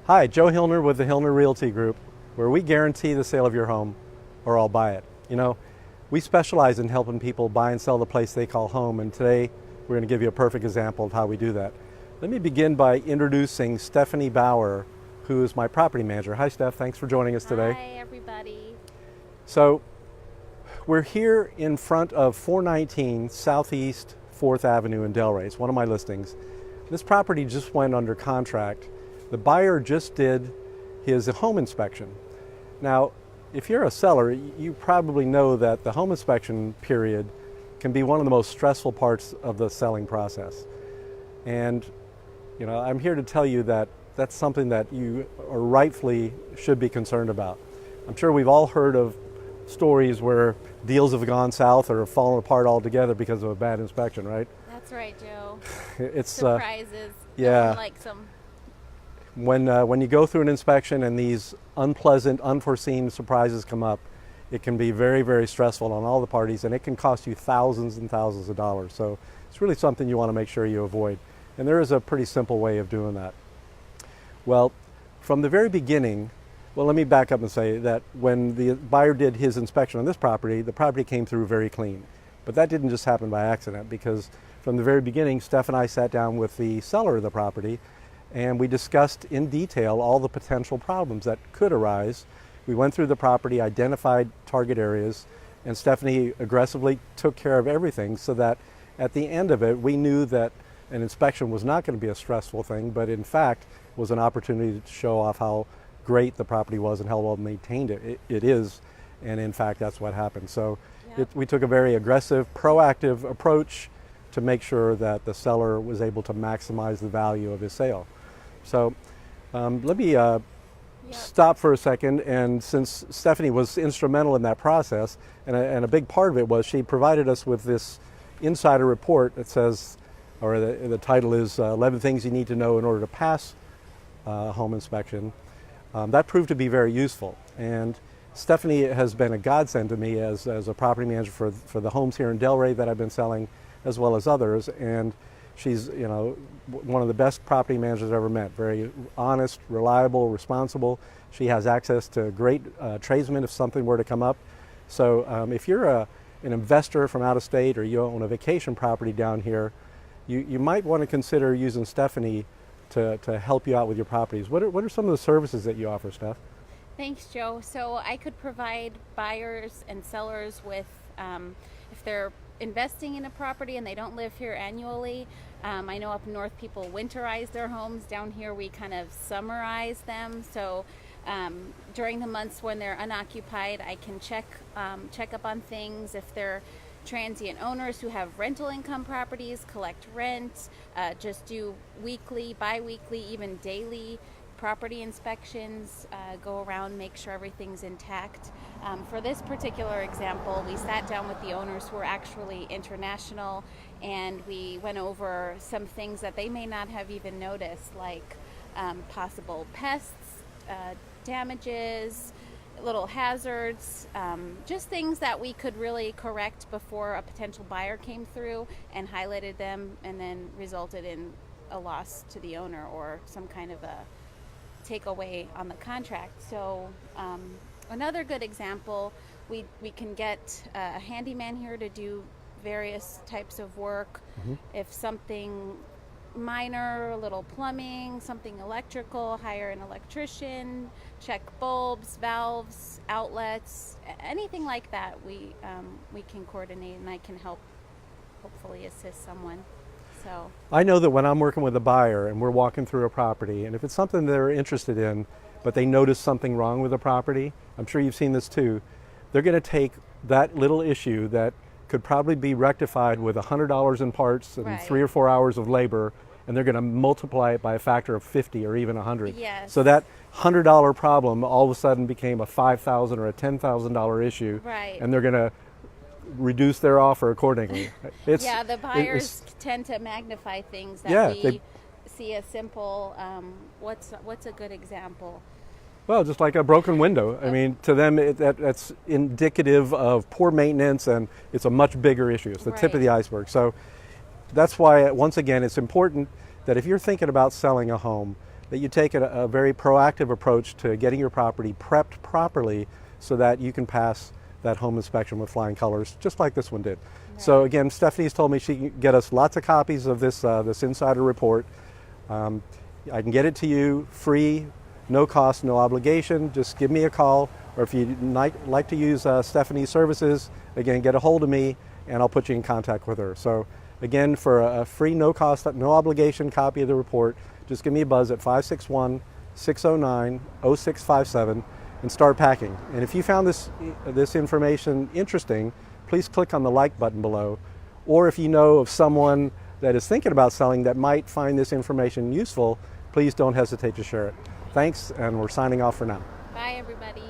Hi, Joe Hillner with the Hillner Realty Group, where we guarantee the sale of your home or I'll buy it. You know, we specialize in helping people buy and sell the place they call home, and today we're going to give you a perfect example of how we do that. Let me begin by introducing Stephanie Bauer, who is my property manager. Hi, Steph. Thanks for joining us today. Hi, everybody. So, we're here in front of 419 Southeast 4th Avenue in Delray. It's one of my listings. This property just went under contract. The buyer just did his home inspection. Now, if you're a seller, you probably know that the home inspection period can be one of the most stressful parts of the selling process. And, you know, I'm here to tell you that that's something that you rightfully should be concerned about. I'm sure we've all heard of stories where deals have gone south or have fallen apart altogether because of a bad inspection, right? That's right, Joe. It's Surprises. yeah. No one likes them. When you go through an inspection and these unpleasant, unforeseen surprises come up, it can be very, very stressful on all the parties, and it can cost you thousands and thousands of dollars. So it's really something you want to make sure you avoid. And there is a pretty simple way of doing that. Well, from the very beginning, well, let me back up and say that when the buyer did his inspection on this property, the property came through very clean. But that didn't just happen by accident, because from the very beginning, Steph and I sat down with the seller of the property and we discussed in detail all the potential problems that could arise. We went through the property, identified target areas, and Stephanie aggressively took care of everything so that at the end of it, we knew that an inspection was not going to be a stressful thing, but in fact was an opportunity to show off how great the property was and how well maintained it is. And in fact, that's what happened. So we took a very aggressive, proactive approach to make sure that the seller was able to maximize the value of his sale. So let me stop for a second, and since Stephanie was instrumental in that process, and a big part of it was she provided us with this insider report that says, or the title is 11 Things You Need to Know in Order to Pass Home Inspection. That proved to be very useful, and Stephanie has been a godsend to me as a property manager for the homes here in Delray that I've been selling, as well as others. And she's, you know, one of the best property managers I've ever met. Very honest, reliable, responsible. She has access to great tradesmen if something were to come up. So if you're an investor from out of state, or you own a vacation property down here, you might want to consider using Stephanie to help you out with your properties. What are some of the services that you offer, Steph? Thanks, Joe. So I could provide buyers and sellers with, if they're investing in a property and they don't live here annually. I know up north people winterize their homes. Down here we kind of summerize them. So during the months when they're unoccupied, I can check up on things. If they're transient owners who have rental income properties, collect rent, just do weekly, bi-weekly, even daily property inspections, go around, make sure everything's intact. For this particular example, we sat down with the owners who are actually international, and we went over some things that they may not have even noticed, like possible pests, damages, little hazards, just things that we could really correct before a potential buyer came through and highlighted them, and then resulted in a loss to the owner or some kind of a takeaway on the contract. So another good example, we can get a handyman here to do various types of work. If something minor, a little plumbing, something electrical, hire an electrician, check bulbs, valves, outlets, anything like that, we can coordinate, and I can help hopefully assist someone. So I know that when I'm working with a buyer and we're walking through a property, and if it's something they're interested in, but they notice something wrong with the property, I'm sure you've seen this too, they're going to take that little issue that could probably be rectified with $100 in parts and 3 or 4 hours of labor, and they're going to multiply it by a factor of 50 or even 100. Yes. So that $100 problem all of a sudden became a $5,000 or a $10,000 issue, and they're going to reduce their offer accordingly. The buyers tend to magnify things that we see as simple. What's a good example? Well, just like a broken window. I mean, to them, that's indicative of poor maintenance, and it's a much bigger issue. It's the tip of the iceberg. So that's why, once again, it's important that if you're thinking about selling a home, that you take a very proactive approach to getting your property prepped properly so that you can pass that home inspection with flying colors, just like this one did. Right. So again, Stephanie's told me she can get us lots of copies of this, this insider report. I can get it to you free, no cost, no obligation. Just give me a call, or if you'd like to use Stephanie's services, again, get a hold of me and I'll put you in contact with her. So again, for a free, no cost, no obligation copy of the report, just give me a buzz at 561-609-0657 and start packing. And if you found this information interesting, please click on the like button below. Or if you know of someone that is thinking about selling that might find this information useful, please don't hesitate to share it. Thanks, and we're signing off for now. Bye, everybody.